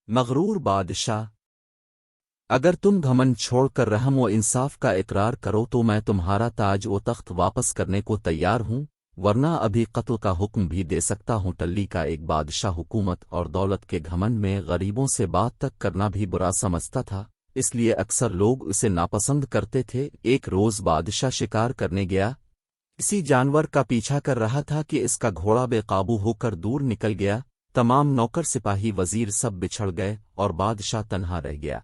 مغرور بادشاہ، اگر تم گھمنڈ چھوڑ کر رحم و انصاف کا اقرار کرو تو میں تمہارا تاج و تخت واپس کرنے کو تیار ہوں، ورنہ ابھی قتل کا حکم بھی دے سکتا ہوں۔ ٹلی کا ایک بادشاہ حکومت اور دولت کے گھمنڈ میں غریبوں سے بات تک کرنا بھی برا سمجھتا تھا، اس لیے اکثر لوگ اسے ناپسند کرتے تھے۔ ایک روز بادشاہ شکار کرنے گیا، کسی جانور کا پیچھا کر رہا تھا کہ اس کا گھوڑا بے قابو ہو کر دور نکل گیا۔ تمام نوکر سپاہی وزیر سب بچھڑ گئے اور بادشاہ تنہا رہ گیا۔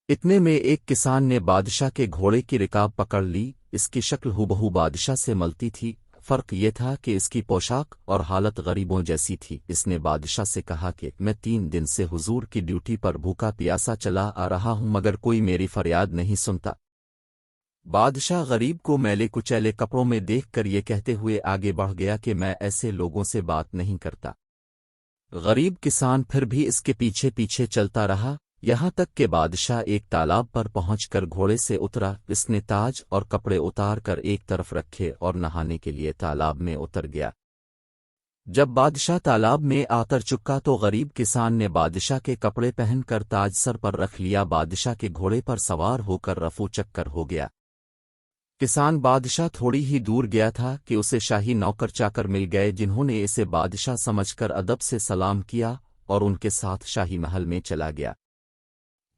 اتنے میں ایک کسان نے بادشاہ کے گھوڑے کی رکاب پکڑ لی۔ اس کی شکل ہو بادشاہ سے ملتی تھی، فرق یہ تھا کہ اس کی پوشاک اور حالت غریبوں جیسی تھی۔ اس نے بادشاہ سے کہا کہ میں 3 دن سے حضور کی ڈیوٹی پر بھوکا پیاسا چلا آ رہا ہوں مگر کوئی میری فریاد نہیں سنتا۔ بادشاہ غریب کو میلے کچیلے کپڑوں میں دیکھ کر یہ کہتے ہوئے آگے بڑھ گیا کہ میں ایسے لوگوں سے بات نہیں کرتا۔ غریب کسان پھر بھی اس کے پیچھے پیچھے چلتا رہا، یہاں تک کہ بادشاہ ایک تالاب پر پہنچ کر گھوڑے سے اترا۔ اس نے تاج اور کپڑے اتار کر ایک طرف رکھے اور نہانے کے لیے تالاب میں اتر گیا۔ جب بادشاہ تالاب میں اتر چکا تو غریب کسان نے بادشاہ کے کپڑے پہن کر تاج سر پر رکھ لیا۔ بادشاہ کے گھوڑے پر سوار ہو کر رفو چکر ہو گیا۔ کسان بادشاہ تھوڑی ہی دور گیا تھا کہ اسے شاہی نوکر چاکر مل گئے، جنہوں نے اسے بادشاہ سمجھ کر ادب سے سلام کیا اور ان کے ساتھ شاہی محل میں چلا گیا۔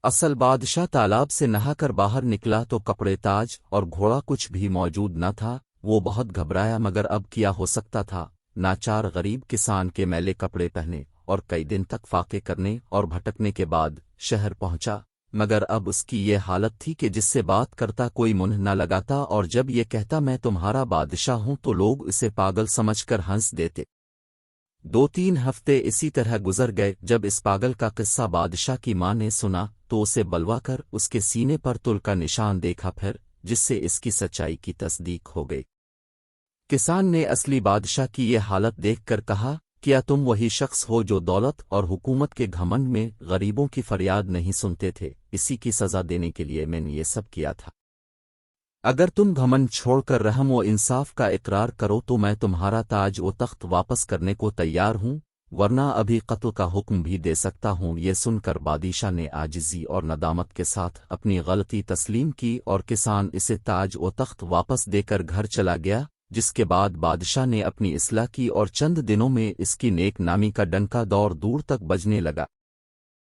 اصل بادشاہ تالاب سے نہا کر باہر نکلا تو کپڑے، تاج اور گھوڑا کچھ بھی موجود نہ تھا۔ وہ بہت گھبرایا مگر اب کیا ہو سکتا تھا۔ ناچار غریب کسان کے میلے کپڑے پہنے اور کئی دن تک فاقے کرنے اور بھٹکنے کے بعد شہر پہنچا، مگر اب اس کی یہ حالت تھی کہ جس سے بات کرتا کوئی منہ نہ لگاتا، اور جب یہ کہتا میں تمہارا بادشاہ ہوں تو لوگ اسے پاگل سمجھ کر ہنس دیتے۔ 2-3 ہفتے اسی طرح گزر گئے۔ جب اس پاگل کا قصہ بادشاہ کی ماں نے سنا تو اسے بلوا کر اس کے سینے پر تل کا نشان دیکھا پھر، جس سے اس کی سچائی کی تصدیق ہو گئی۔ کسان نے اصلی بادشاہ کی یہ حالت دیکھ کر کہا، کیا تم وہی شخص ہو جو دولت اور حکومت کے گھمنڈ میں غریبوں کی فریاد نہیں سنتے تھے؟ اسی کی سزا دینے کے لیے میں نے یہ سب کیا تھا۔ اگر تم گھمنڈ چھوڑ کر رحم و انصاف کا اقرار کرو تو میں تمہارا تاج و تخت واپس کرنے کو تیار ہوں، ورنہ ابھی قتل کا حکم بھی دے سکتا ہوں۔ یہ سن کر بادشاہ نے عاجزی اور ندامت کے ساتھ اپنی غلطی تسلیم کی اور کسان اسے تاج و تخت واپس دے کر گھر چلا گیا، جس کے بعد بادشاہ نے اپنی اصلاح کی اور چند دنوں میں اس کی نیک نامی کا ڈنکا دور دور تک بجنے لگا۔